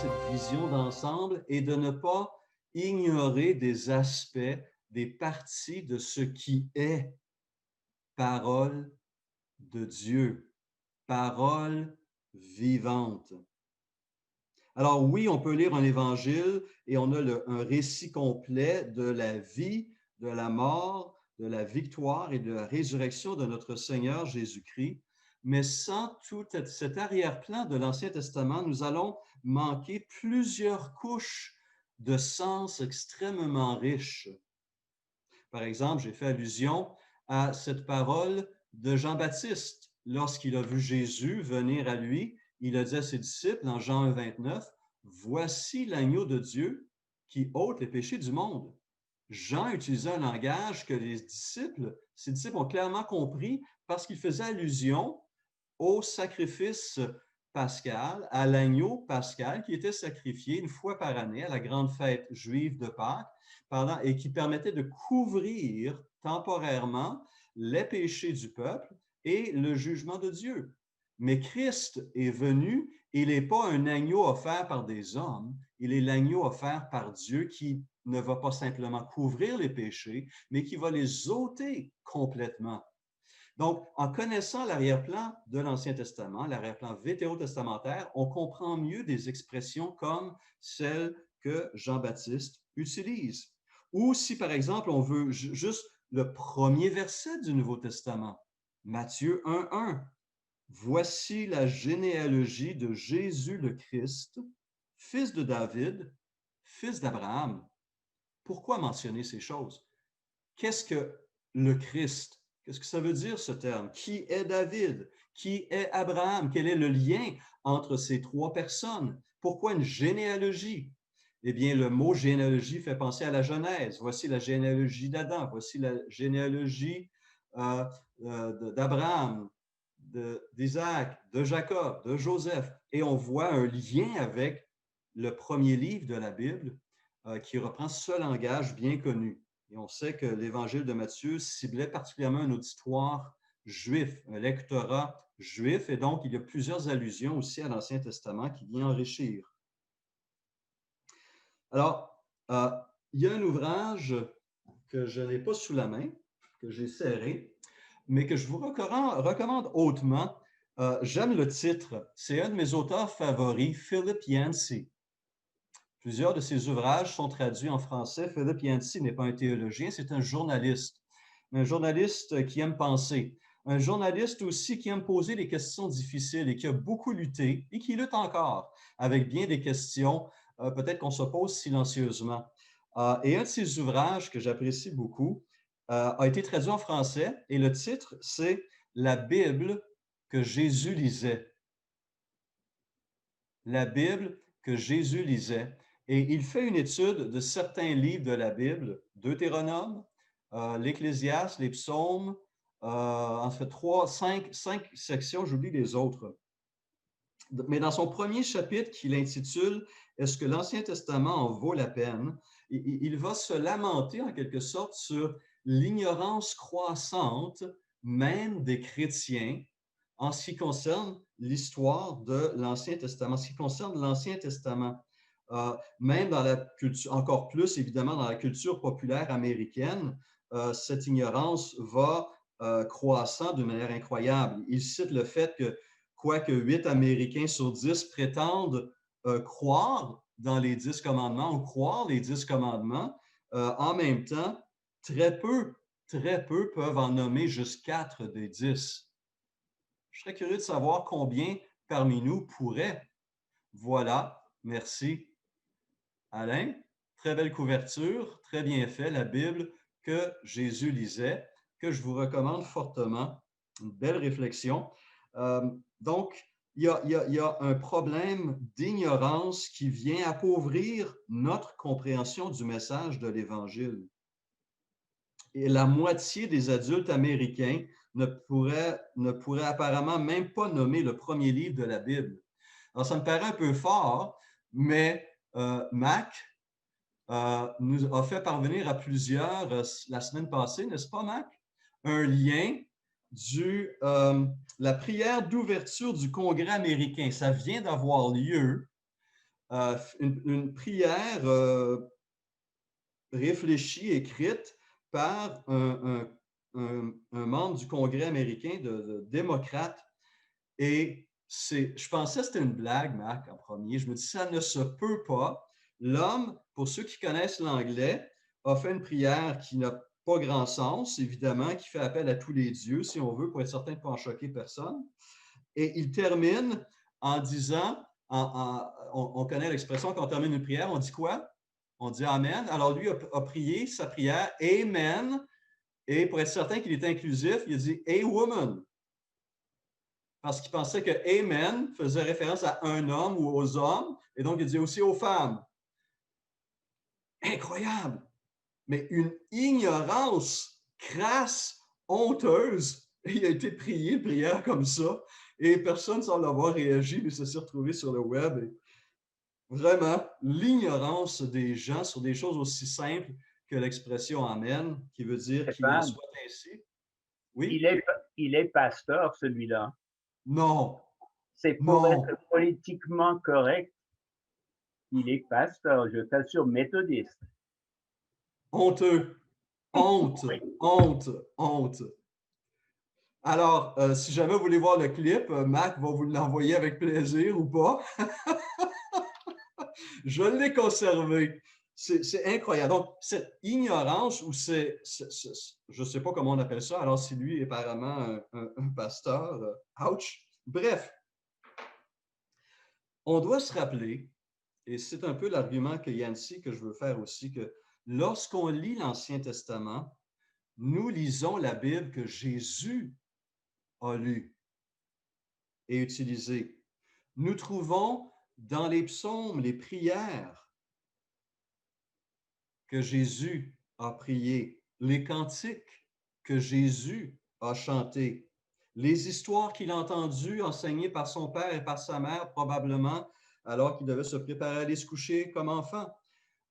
cette vision d'ensemble et de ne pas ignorer des aspects, des parties de ce qui est parole de Dieu, parole vivante. Alors oui, on peut lire un évangile et on a un récit complet de la vie, de la mort, de la victoire et de la résurrection de notre Seigneur Jésus-Christ. Mais sans tout cet arrière-plan de l'Ancien Testament, nous allons manquer plusieurs couches de sens extrêmement riches. Par exemple, j'ai fait allusion à cette parole de Jean-Baptiste. Lorsqu'il a vu Jésus venir à lui, il a dit à ses disciples en Jean 1, 29, « Voici l'agneau de Dieu qui ôte les péchés du monde. » Jean utilisait un langage que ses disciples ont clairement compris parce qu'il faisait allusion au sacrifice pascal, à l'agneau pascal qui était sacrifié une fois par année à la grande fête juive de Pâques et qui permettait de couvrir temporairement les péchés du peuple et le jugement de Dieu. Mais Christ est venu, il n'est pas un agneau offert par des hommes, il est l'agneau offert par Dieu qui ne va pas simplement couvrir les péchés, mais qui va les ôter complètement. Donc, en connaissant l'arrière-plan de l'Ancien Testament, l'arrière-plan vétérotestamentaire, on comprend mieux des expressions comme celles que Jean-Baptiste utilise. Ou si, par exemple, on veut juste le premier verset du Nouveau Testament, Matthieu 1:1. Voici la généalogie de Jésus le Christ, fils de David, fils d'Abraham. Pourquoi mentionner ces choses? Qu'est-ce que le Christ? Qu'est-ce que ça veut dire ce terme? Qui est David? Qui est Abraham? Quel est le lien entre ces trois personnes? Pourquoi une généalogie? Eh bien, le mot généalogie fait penser à la Genèse. Voici la généalogie d'Adam, voici la généalogie d'Abraham, d'Isaac, de Jacob, de Joseph. Et on voit un lien avec le premier livre de la Bible qui reprend ce langage bien connu. Et on sait que l'évangile de Matthieu ciblait particulièrement un auditoire juif, un lectorat juif, et donc il y a plusieurs allusions aussi à l'Ancien Testament qui vient enrichir. Alors, il y a un ouvrage que je n'ai pas sous la main, que j'ai serré, mais que je vous recommande hautement. J'aime le titre. C'est un de mes auteurs favoris, Philip Yancey. Plusieurs de ses ouvrages sont traduits en français. Philip Yancey n'est pas un théologien, c'est un journaliste qui aime penser, un journaliste aussi qui aime poser des questions difficiles et qui a beaucoup lutté et qui lutte encore avec bien des questions peut-être qu'on se pose silencieusement. Et un de ses ouvrages que j'apprécie beaucoup a été traduit en français et le titre, c'est « La Bible que Jésus lisait ». La Bible que Jésus lisait. Et il fait une étude de certains livres de la Bible, Deutéronome, l'Ecclésiaste, les psaumes, en fait cinq sections, j'oublie les autres. Mais dans son premier chapitre qu'il intitule « Est-ce que l'Ancien Testament en vaut la peine ?» il va se lamenter en quelque sorte sur l'ignorance croissante même des chrétiens en ce qui concerne l'histoire de l'Ancien Testament, en ce qui concerne l'Ancien Testament. Même dans la culture, encore plus évidemment dans la culture populaire américaine, cette ignorance va croissant d'une manière incroyable. Il cite le fait que quoique 8 Américains sur 10 prétendent croire dans les 10 commandements ou croire les 10 commandements, en même temps, très peu peuvent en nommer juste 4 des 10. Je serais curieux de savoir combien parmi nous pourraient. Voilà, merci. Alain, très belle couverture, très bien fait, la Bible que Jésus lisait, que je vous recommande fortement. Une belle réflexion. Donc, il y a un problème d'ignorance qui vient appauvrir notre compréhension du message de l'Évangile. Et la moitié des adultes américains ne pourraient apparemment même pas nommer le premier livre de la Bible. Alors, ça me paraît un peu fort, mais Mac nous a fait parvenir à plusieurs la semaine passée, n'est-ce pas, Mac? Un lien la prière d'ouverture du Congrès américain. Ça vient d'avoir lieu une prière réfléchie, écrite par un membre du Congrès américain de démocrates. Et je pensais que c'était une blague, Marc, en premier. Je me dis, ça ne se peut pas. L'homme, pour ceux qui connaissent l'anglais, a fait une prière qui n'a pas grand sens, évidemment, qui fait appel à tous les dieux, si on veut, pour être certain de ne pas en choquer personne. Et il termine en disant, on connaît l'expression quand on termine une prière, on dit quoi? On dit Amen. Alors lui a prié sa prière, Amen. Et pour être certain qu'il est inclusif, il a dit A woman. Parce qu'il pensait que Amen faisait référence à un homme ou aux hommes, et donc il dit aussi aux femmes. Incroyable! Mais une ignorance crasse, honteuse. Il a été prié une prière comme ça, et personne ne semble avoir réagi, mais ça s'est retrouvé sur le web. Et vraiment, l'ignorance des gens sur des choses aussi simples que l'expression Amen, qui veut dire qu'il en Stéphane, soit ainsi. Oui? il est, il est pasteur, celui-là. Non, C'est pour être non, politiquement correct. Il est pasteur, je t'assure, méthodiste. honteux, honte, Oui. honte, honte. Alors, si jamais vous voulez voir le clip, Mac va vous l'envoyer avec plaisir ou pas. Je l'ai conservé. C'est incroyable. Donc, cette ignorance ou je ne sais pas comment on appelle ça, alors si lui est apparemment un pasteur, ouch. Bref, on doit se rappeler, et c'est un peu l'argument que Yancy, que je veux faire aussi, que lorsqu'on lit l'Ancien Testament, nous lisons la Bible que Jésus a lue et utilisée. Nous trouvons dans les psaumes, les prières que Jésus a priées, les cantiques que Jésus a chantés, les histoires qu'il a entendues enseignées par son père et par sa mère, probablement, alors qu'il devait se préparer à aller se coucher comme enfant.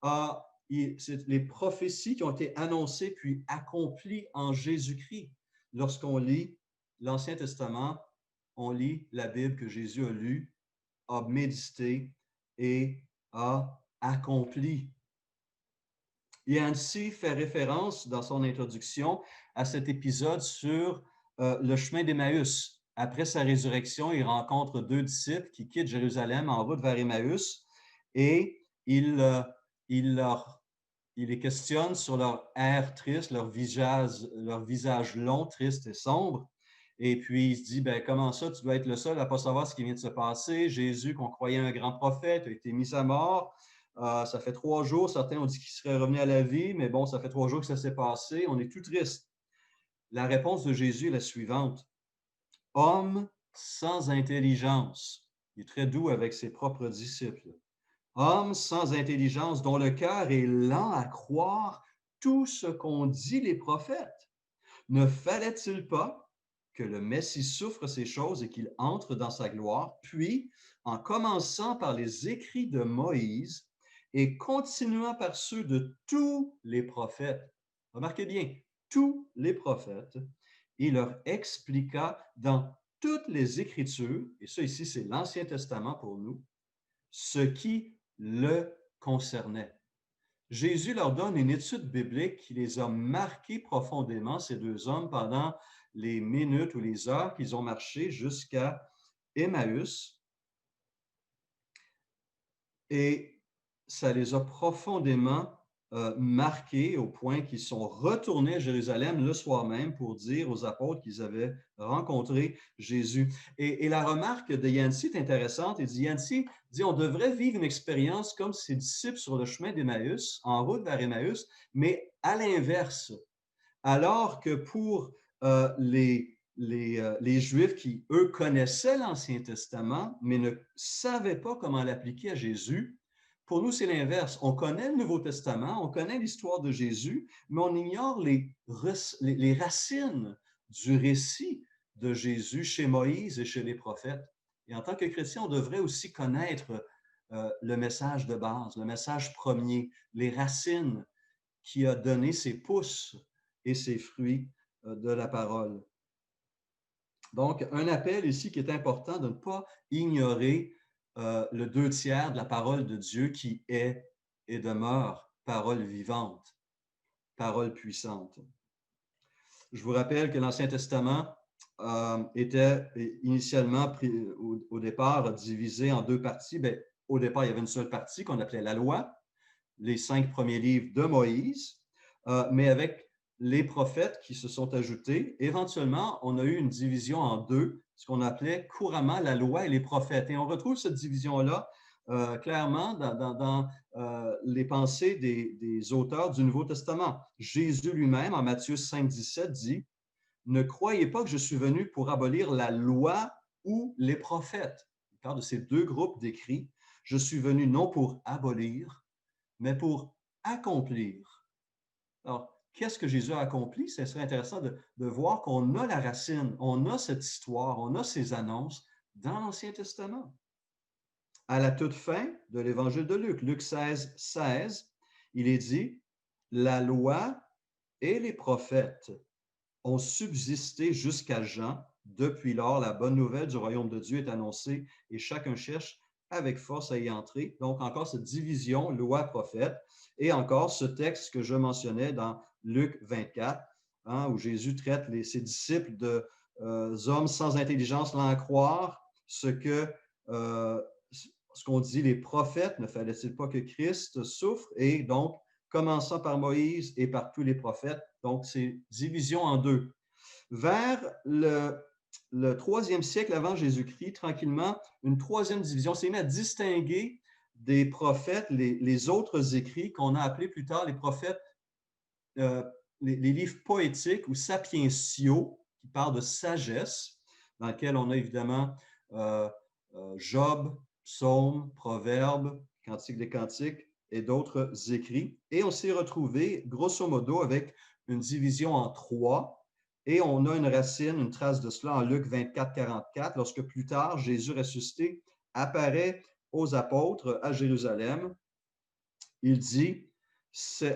C'est les prophéties qui ont été annoncées puis accomplies en Jésus-Christ. Lorsqu'on lit l'Ancien Testament, on lit la Bible que Jésus a lue, a médité et a accompli. Yancey fait référence dans son introduction à cet épisode sur le chemin d'Emmaüs. Après sa résurrection, il rencontre deux disciples qui quittent Jérusalem en route vers Emmaüs et il les questionne sur leur air triste, leur visage long, triste et sombre. Et puis, il se dit, ben, comment ça, tu dois être le seul à ne pas savoir ce qui vient de se passer. Jésus, qu'on croyait un grand prophète, a été mis à mort. Ça fait 3 jours, certains ont dit qu'il serait revenu à la vie, mais bon, ça fait 3 jours que ça s'est passé. On est tout triste. La réponse de Jésus est la suivante. Homme sans intelligence. Il est très doux avec ses propres disciples. Homme sans intelligence, dont le cœur est lent à croire tout ce qu'ont dit les prophètes. Ne fallait-il pas que le Messie souffre ces choses et qu'il entre dans sa gloire, puis, en commençant par les écrits de Moïse et continuant par ceux de tous les prophètes, remarquez bien, tous les prophètes, il leur expliqua dans toutes les Écritures, et ça ici c'est l'Ancien Testament pour nous, ce qui le concernait. Jésus leur donne une étude biblique qui les a marqués profondément, ces deux hommes, pendant les minutes ou les heures qu'ils ont marché jusqu'à Emmaüs. Et ça les a profondément marqués au point qu'ils sont retournés à Jérusalem le soir même pour dire aux apôtres qu'ils avaient rencontré Jésus. Et la remarque de Yancey est intéressante. Il dit, Yancey dit, on devrait vivre une expérience comme ses disciples sur le chemin d'Emmaüs, en route vers Emmaüs, mais à l'inverse. Alors que pour les Juifs qui, eux, connaissaient l'Ancien Testament, mais ne savaient pas comment l'appliquer à Jésus, pour nous, c'est l'inverse. On connaît le Nouveau Testament, on connaît l'histoire de Jésus, mais on ignore les racines du récit de Jésus chez Moïse et chez les prophètes. Et en tant que chrétien, on devrait aussi connaître le message de base, le message premier, les racines qui a donné ses pousses et ses fruits de la parole. Donc, un appel ici qui est important de ne pas ignorer le 2 tiers de la parole de Dieu qui est et demeure parole vivante, parole puissante. Je vous rappelle que l'Ancien Testament était initialement, au départ, divisé en 2 parties. Bien, au départ, il y avait une seule partie qu'on appelait la loi, les 5 premiers livres de Moïse, mais avec les prophètes qui se sont ajoutés, éventuellement, on a eu une division en 2, ce qu'on appelait couramment la loi et les prophètes. Et on retrouve cette division-là clairement dans les pensées des auteurs du Nouveau Testament. Jésus lui-même, en Matthieu 5, 17, dit « Ne croyez pas que je suis venu pour abolir la loi ou les prophètes. » Il parle de ces 2 groupes d'écrits. « Je suis venu non pour abolir, mais pour accomplir. » Alors, qu'est-ce que Jésus a accompli? Ce serait intéressant de voir qu'on a la racine, on a cette histoire, on a ces annonces dans l'Ancien Testament. À la toute fin de l'Évangile de Luc, Luc 16, 16, il est dit « La loi et les prophètes ont subsisté jusqu'à Jean. Depuis lors, la bonne nouvelle du royaume de Dieu est annoncée et chacun cherche avec force à y entrer. » Donc, encore cette division loi-prophète. Et encore ce texte que je mentionnais dans Luc 24, où Jésus traite ses disciples de hommes sans intelligence l'en croire, ce qu'on dit les prophètes, ne fallait-il pas que Christ souffre? Et donc, commençant par Moïse et par tous les prophètes, donc c'est division en 2. Vers le 3e siècle avant Jésus-Christ, tranquillement, une 3e division s'est mise à distinguer des prophètes, les autres écrits qu'on a appelés plus tard les prophètes, les livres poétiques ou sapientiaux, qui parlent de sagesse, dans lesquels on a évidemment Job, Psaume, Proverbes, Cantique des Cantiques et d'autres écrits. Et on s'est retrouvé, grosso modo, avec une division en 3. Et on a une racine, une trace de cela en Luc 24, 44, lorsque plus tard, Jésus ressuscité apparaît aux apôtres à Jérusalem. Il dit,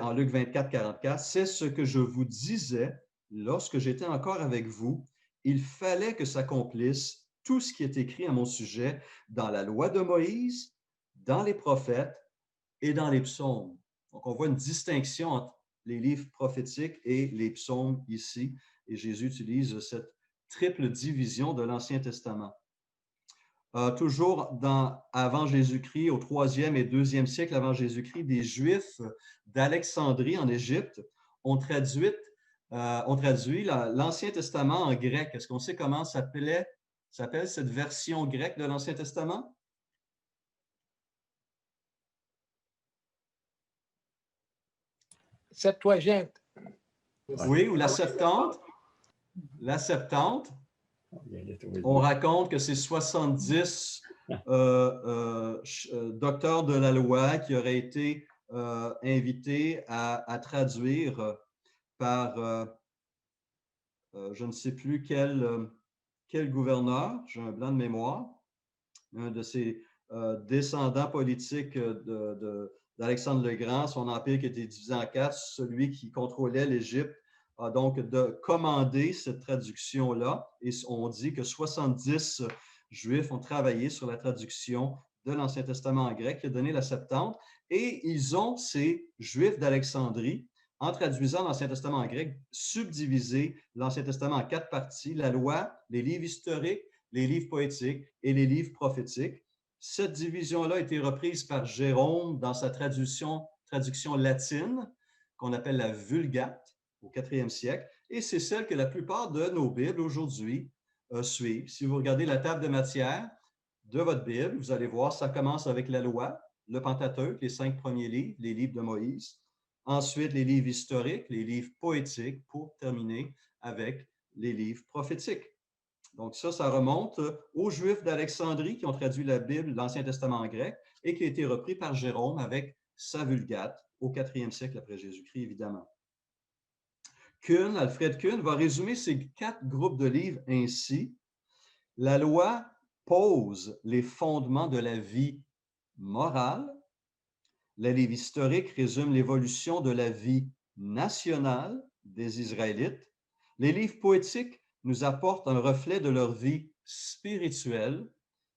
en Luc 24, 44, « C'est ce que je vous disais lorsque j'étais encore avec vous. Il fallait que s'accomplisse tout ce qui est écrit à mon sujet dans la loi de Moïse, dans les prophètes et dans les psaumes. » Donc, on voit une distinction entre les livres prophétiques et les psaumes ici. Et Jésus utilise cette triple division de l'Ancien Testament. Toujours avant Jésus-Christ, au 3e et 2e siècle avant Jésus-Christ, des Juifs d'Alexandrie en Égypte ont traduit l'Ancien Testament en grec. Est-ce qu'on sait comment s'appelle cette version grecque de l'Ancien Testament? Septuagint. Oui, ou la Septante. La Septante. On raconte que c'est 70 docteurs de la loi qui auraient été invités à traduire par je ne sais plus quel gouverneur, j'ai un blanc de mémoire, un de ses descendants politiques d'Alexandre le Grand, son empire qui a été divisé en 4, celui qui contrôlait l'Égypte a donc de commander cette traduction-là. Et on dit que 70 Juifs ont travaillé sur la traduction de l'Ancien Testament en grec, qui a donné la Septante. Et ils ont, ces Juifs d'Alexandrie, en traduisant l'Ancien Testament en grec, subdivisé l'Ancien Testament en 4 parties, la loi, les livres historiques, les livres poétiques et les livres prophétiques. Cette division-là a été reprise par Jérôme dans sa traduction latine, qu'on appelle la Vulgate, au 4e siècle, et c'est celle que la plupart de nos Bibles aujourd'hui suivent. Si vous regardez la table de matière de votre Bible, vous allez voir, ça commence avec la loi, le Pentateuque, les 5 premiers livres, les livres de Moïse. Ensuite, les livres historiques, les livres poétiques, pour terminer avec les livres prophétiques. Donc ça remonte aux Juifs d'Alexandrie qui ont traduit la Bible, l'Ancien Testament en grec, et qui a été repris par Jérôme avec sa Vulgate au 4e siècle après Jésus-Christ, évidemment. Alfred Kuhn va résumer ces 4 groupes de livres ainsi. La loi pose les fondements de la vie morale. Les livres historiques résument l'évolution de la vie nationale des Israélites. Les livres poétiques nous apportent un reflet de leur vie spirituelle.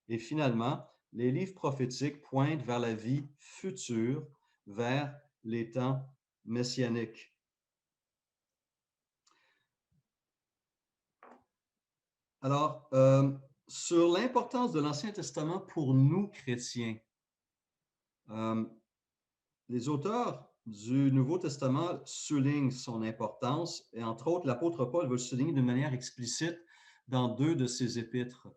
Et finalement, les livres prophétiques pointent vers la vie future, vers les temps messianiques. Alors, sur l'importance de l'Ancien Testament pour nous chrétiens, les auteurs du Nouveau Testament soulignent son importance et entre autres, l'apôtre Paul veut le souligner d'une manière explicite dans 2 de ses épîtres.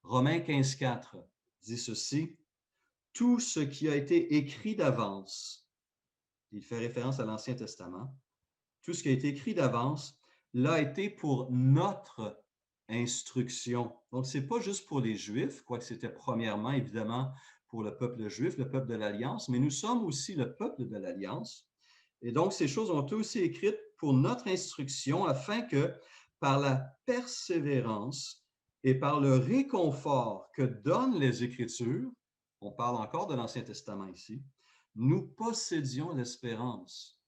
Romains 15,4 dit ceci: « Tout ce qui a été écrit d'avance », il fait référence à l'Ancien Testament, « tout ce qui a été écrit d'avance l'a été pour notre instruction. » Donc, ce n'est pas juste pour les Juifs, quoique c'était premièrement, évidemment, pour le peuple juif, le peuple de l'Alliance, mais nous sommes aussi le peuple de l'Alliance. Et donc, ces choses ont été aussi écrites pour notre instruction, afin que, par la persévérance et par le réconfort que donnent les Écritures, on parle encore de l'Ancien Testament ici, nous possédions l'espérance.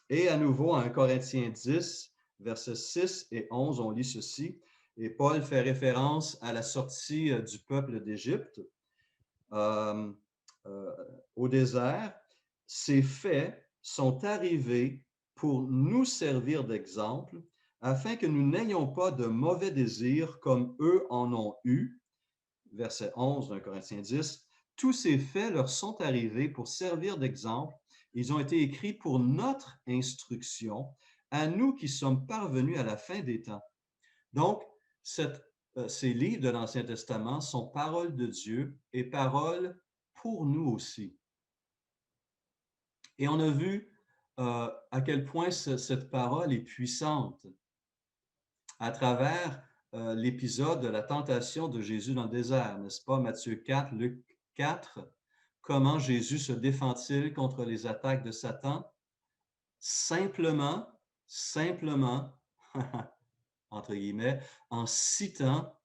Et à nouveau, en 1 Corinthiens 10, versets 6 et 11, on lit ceci, et Paul fait référence à la sortie du peuple d'Égypte au désert. Ces faits sont arrivés pour nous servir d'exemple, afin que nous n'ayons pas de mauvais désirs comme eux en ont eu. Verset 11 d'un Corinthiens 10. Tous ces faits leur sont arrivés pour servir d'exemple. Ils ont été écrits pour notre instruction, à nous qui sommes parvenus à la fin des temps. Donc, ces livres de l'Ancien Testament sont paroles de Dieu et paroles pour nous aussi. Et on a vu à quel point cette parole est puissante à travers l'épisode de la tentation de Jésus dans le désert, n'est-ce pas? Matthieu 4, Luc 4. Comment Jésus se défend-il contre les attaques de Satan? Simplement, entre guillemets, en citant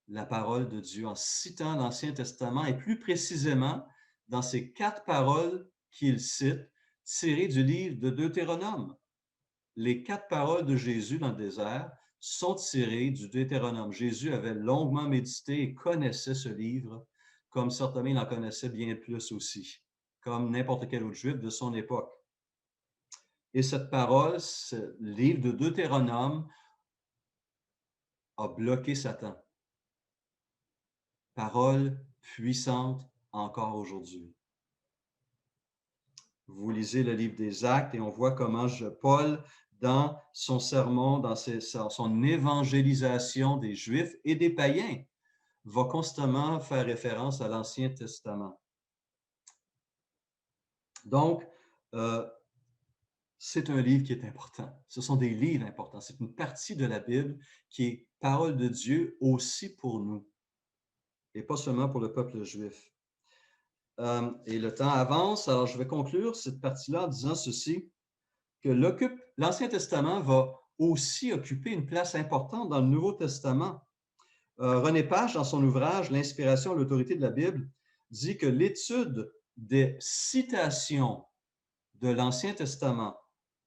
la parole de Dieu, en citant l'Ancien Testament et plus précisément dans ces 4 paroles qu'il cite, tirées du livre de Deutéronome. Les 4 paroles de Jésus dans le désert sont tirées du Deutéronome. Jésus avait longuement médité et connaissait ce livre, comme certainement il en connaissait bien plus aussi, comme n'importe quel autre juif de son époque. Et cette parole, ce livre de Deutéronome, a bloqué Satan. Parole puissante encore aujourd'hui. Vous lisez le livre des Actes et on voit comment Paul, dans son sermon, dans son évangélisation des Juifs et des païens, va constamment faire référence à l'Ancien Testament. Donc, c'est un livre qui est important. Ce sont des livres importants. C'est une partie de la Bible qui est parole de Dieu aussi pour nous, et pas seulement pour le peuple juif. Et le temps avance, alors je vais conclure cette partie-là en disant ceci, que l'Ancien Testament va aussi occuper une place importante dans le Nouveau Testament. René Pache, dans son ouvrage « L'inspiration et l'autorité de la Bible », dit que l'étude des citations de l'Ancien Testament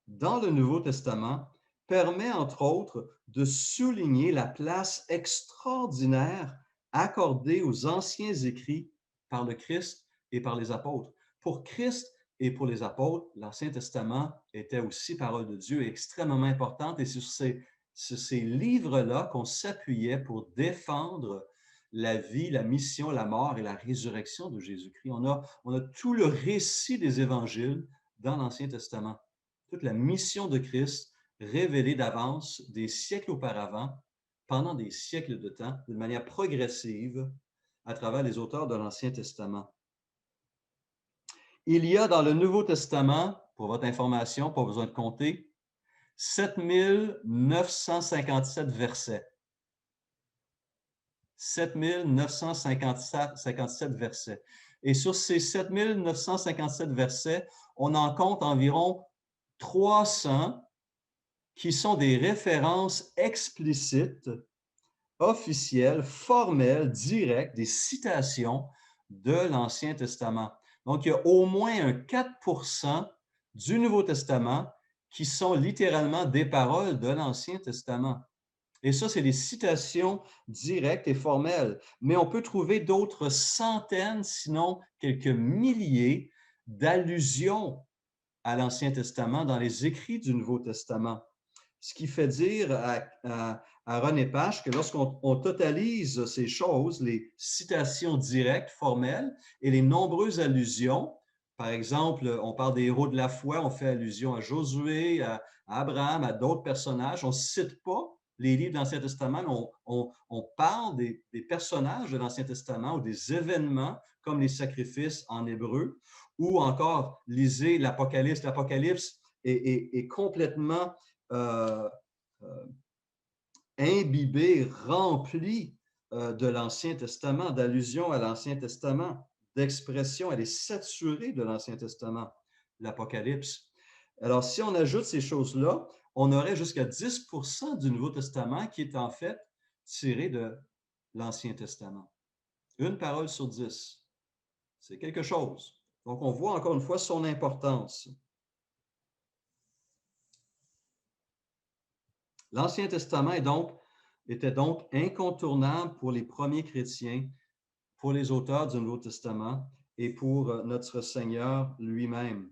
dans le Nouveau Testament permet, entre autres, de souligner la place extraordinaire accordée aux anciens écrits par le Christ et par les apôtres. Pour Christ et pour les apôtres, l'Ancien Testament était aussi parole de Dieu extrêmement importante, et c'est sur ces livres-là qu'on s'appuyait pour défendre la vie, la mission, la mort et la résurrection de Jésus-Christ. On a tout le récit des évangiles dans l'Ancien Testament. Toute la mission de Christ révélée d'avance des siècles auparavant, pendant des siècles de temps, d'une manière progressive à travers les auteurs de l'Ancien Testament. Il y a dans le Nouveau Testament, pour votre information, pas besoin de compter, 7957 versets. 7957 versets. Et sur ces 7957 versets, on en compte environ 300 qui sont des références explicites, officielles, formelles, directes, des citations de l'Ancien Testament. Donc, il y a au moins un 4% du Nouveau Testament qui sont littéralement des paroles de l'Ancien Testament. Et ça, c'est des citations directes et formelles. Mais on peut trouver d'autres centaines, sinon quelques milliers, d'allusions à l'Ancien Testament dans les écrits du Nouveau Testament. Ce qui fait dire à René Pache que lorsqu'on totalise ces choses, les citations directes, formelles, et les nombreuses allusions, par exemple, on parle des héros de la foi, on fait allusion à Josué, à Abraham, à d'autres personnages, on ne cite pas les livres de l'Ancien Testament, mais on parle des personnages de l'Ancien Testament ou des événements comme les sacrifices en hébreu, ou encore lisez l'Apocalypse. L'Apocalypse est complètement euh, euh, imbibé, rempli de l'Ancien Testament, d'allusions à l'Ancien Testament, d'expressions. Elle est saturée de l'Ancien Testament, l'Apocalypse. Alors, si on ajoute ces choses-là, on aurait jusqu'à 10% du Nouveau Testament qui est en fait tiré de l'Ancien Testament. Une parole sur 10. C'est quelque chose. Donc, on voit encore une fois son importance. L'Ancien Testament était donc incontournable pour les premiers chrétiens, pour les auteurs du Nouveau Testament et pour notre Seigneur lui-même.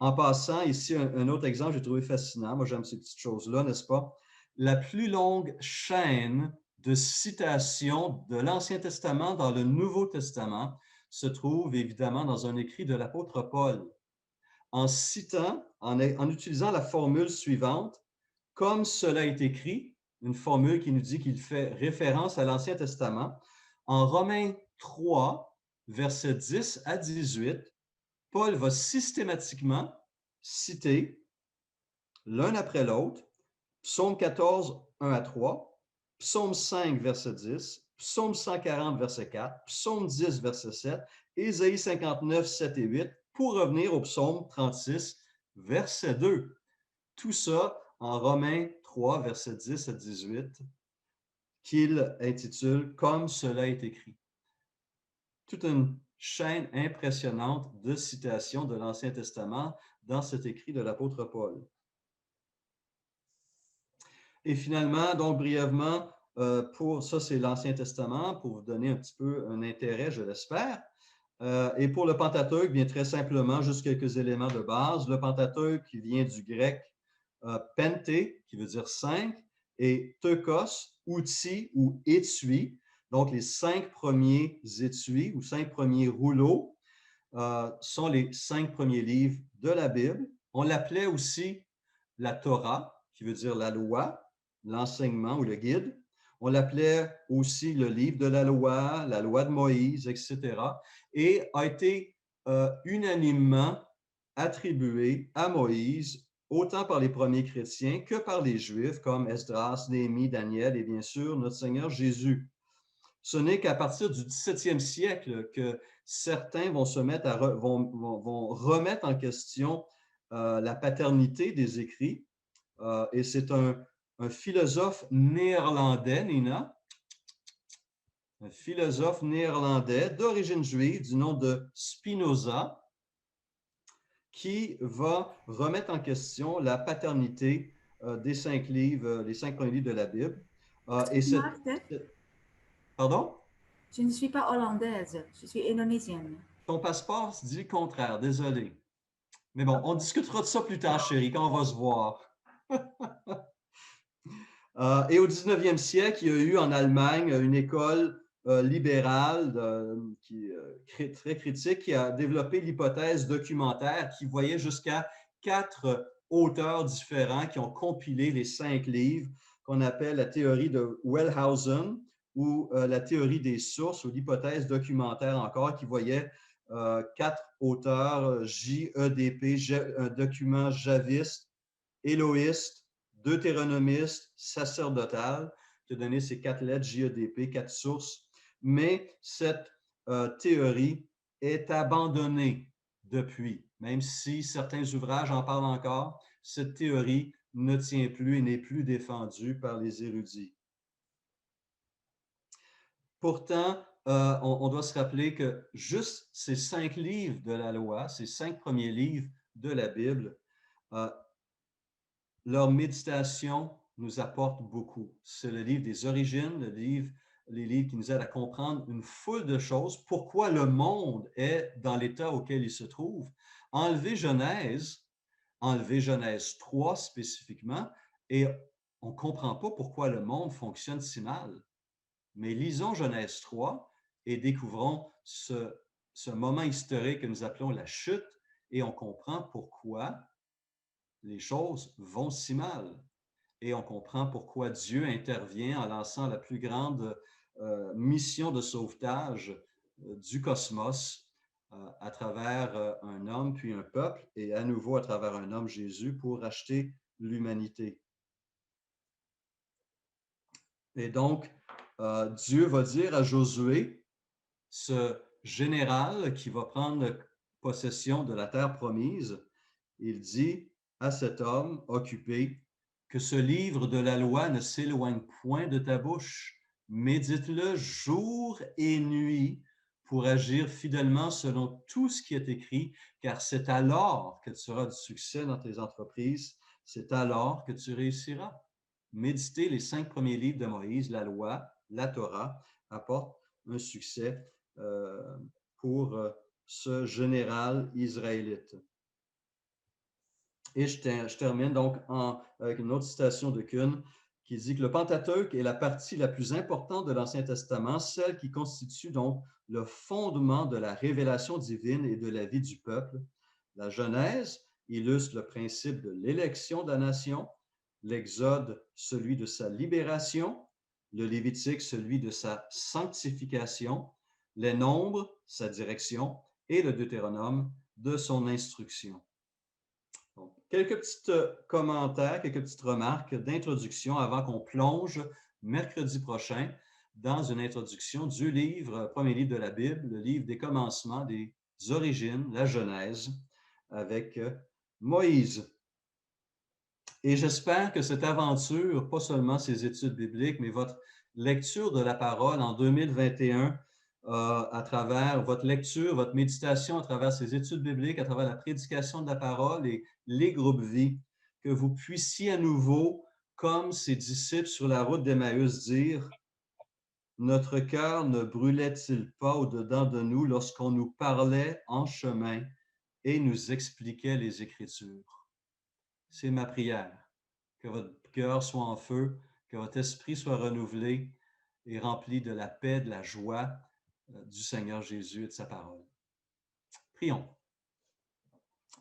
En passant, ici, un autre exemple, j'ai trouvé fascinant. Moi, j'aime ces petites choses-là, n'est-ce pas? La plus longue chaîne de citations de l'Ancien Testament dans le Nouveau Testament se trouve évidemment dans un écrit de l'apôtre Paul. En citant, en utilisant la formule suivante, comme cela est écrit, une formule qui nous dit qu'il fait référence à l'Ancien Testament, en Romains 3, versets 10 à 18, Paul va systématiquement citer l'un après l'autre, Psaume 14, 1 à 3, Psaume 5, verset 10, Psaume 140, verset 4, Psaume 10, verset 7, Ésaïe 59, 7 et 8, pour revenir au Psaume 36, verset 2. Tout ça en Romains 3, verset 10 à 18, qu'il intitule « Comme cela est écrit ». Toute une chaîne impressionnante de citations de l'Ancien Testament dans cet écrit de l'apôtre Paul. Et finalement, donc brièvement, pour ça, c'est l'Ancien Testament, pour vous donner un petit peu un intérêt, je l'espère. Et pour le Pentateuque, bien très simplement, juste quelques éléments de base. Le Pentateuque qui vient du grec penté, qui veut dire 5, et teukos, outil ou étui. Donc, les 5 premiers étuis ou 5 premiers rouleaux sont les 5 premiers livres de la Bible. On l'appelait aussi la Torah, qui veut dire la loi, l'enseignement ou le guide. On l'appelait aussi le livre de la loi de Moïse, etc. Et a été unanimement attribué à Moïse, autant par les premiers chrétiens que par les Juifs, comme Esdras, Néhémie, Daniel et bien sûr notre Seigneur Jésus. Ce n'est qu'à partir du 17e siècle que certains vont se mettre vont remettre en question la paternité des écrits. Et c'est un philosophe néerlandais, Nina, un philosophe néerlandais d'origine juive du nom de Spinoza, qui va remettre en question la paternité des 5 livres, les 5 premiers livres de la Bible. Et Pardon? Je ne suis pas hollandaise, je suis indonésienne. Ton passeport dit le contraire, désolé. Mais bon, on discutera de ça plus tard, chérie, quand on va se voir. Et au 19e siècle, il y a eu en Allemagne une école libérale très critique qui a développé l'hypothèse documentaire qui voyait jusqu'à 4 auteurs différents qui ont compilé les 5 livres qu'on appelle la théorie de Wellhausen ou la théorie des sources ou l'hypothèse documentaire encore qui voyait 4 auteurs, JEDP, un document javiste, éloïste, deutéronomiste, sacerdotal, qui a donné ces 4 lettres, JEDP, 4 sources. Mais cette théorie est abandonnée depuis. Même si certains ouvrages en parlent encore, cette théorie ne tient plus et n'est plus défendue par les érudits. Pourtant, on doit se rappeler que juste ces 5 livres de la loi, ces 5 premiers livres de la Bible, leur méditation nous apporte beaucoup. C'est le livre des origines, les livres qui nous aident à comprendre une foule de choses, pourquoi le monde est dans l'état auquel il se trouve. Enlever Genèse 3 spécifiquement, et on ne comprend pas pourquoi le monde fonctionne si mal. Mais lisons Genèse 3 et découvrons ce moment historique que nous appelons la chute, et on comprend pourquoi les choses vont si mal. Et on comprend pourquoi Dieu intervient en lançant la plus grande mission de sauvetage du cosmos à travers un homme puis un peuple, et à nouveau à travers un homme, Jésus, pour racheter l'humanité. Et donc, Dieu va dire à Josué, ce général qui va prendre possession de la terre promise, il dit à cet homme occupé que ce livre de la loi ne s'éloigne point de ta bouche. Médite-le jour et nuit pour agir fidèlement selon tout ce qui est écrit, car c'est alors que tu auras du succès dans tes entreprises, c'est alors que tu réussiras. Méditer les 5 premiers livres de Moïse, la loi, la Torah, apporte un succès pour ce général israélite. Et je termine donc avec une autre citation de Kuhn qui dit que le Pentateuque est la partie la plus importante de l'Ancien Testament, celle qui constitue donc le fondement de la révélation divine et de la vie du peuple. La Genèse illustre le principe de l'élection de la nation, l'Exode, celui de sa libération, le Lévitique, celui de sa sanctification, les Nombres, sa direction, et le Deutéronome, de son instruction. Donc, quelques petits commentaires, quelques petites remarques d'introduction avant qu'on plonge mercredi prochain dans une introduction du livre, premier livre de la Bible, le livre des commencements, des origines, la Genèse, avec Moïse. Et j'espère que cette aventure, pas seulement ces études bibliques, mais votre lecture de la parole en 2021, à travers votre lecture, votre méditation, à travers ces études bibliques, à travers la prédication de la parole et les groupes vie, que vous puissiez à nouveau, comme ces disciples sur la route d'Emmaüs, dire « Notre cœur ne brûlait-il pas au-dedans de nous lorsqu'on nous parlait en chemin et nous expliquait les Écritures? » C'est ma prière, que votre cœur soit en feu, que votre esprit soit renouvelé et rempli de la paix, de la joie du Seigneur Jésus et de sa parole. Prions.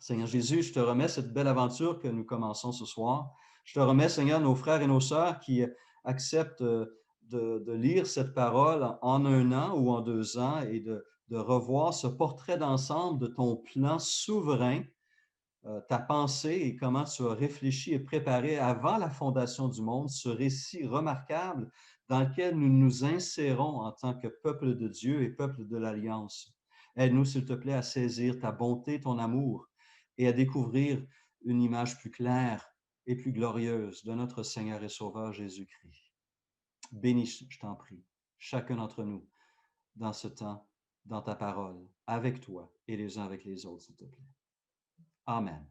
Seigneur Jésus, je te remets cette belle aventure que nous commençons ce soir. Je te remets, Seigneur, nos frères et nos sœurs qui acceptent de lire cette parole en 1 an ou en 2 ans et de revoir ce portrait d'ensemble de ton plan souverain, ta pensée et comment tu as réfléchi et préparé avant la fondation du monde ce récit remarquable dans lequel nous nous insérons en tant que peuple de Dieu et peuple de l'Alliance. Aide-nous, s'il te plaît, à saisir ta bonté, ton amour et à découvrir une image plus claire et plus glorieuse de notre Seigneur et Sauveur Jésus-Christ. Bénis, je t'en prie, chacun d'entre nous dans ce temps, dans ta parole, avec toi et les uns avec les autres, s'il te plaît. Amen.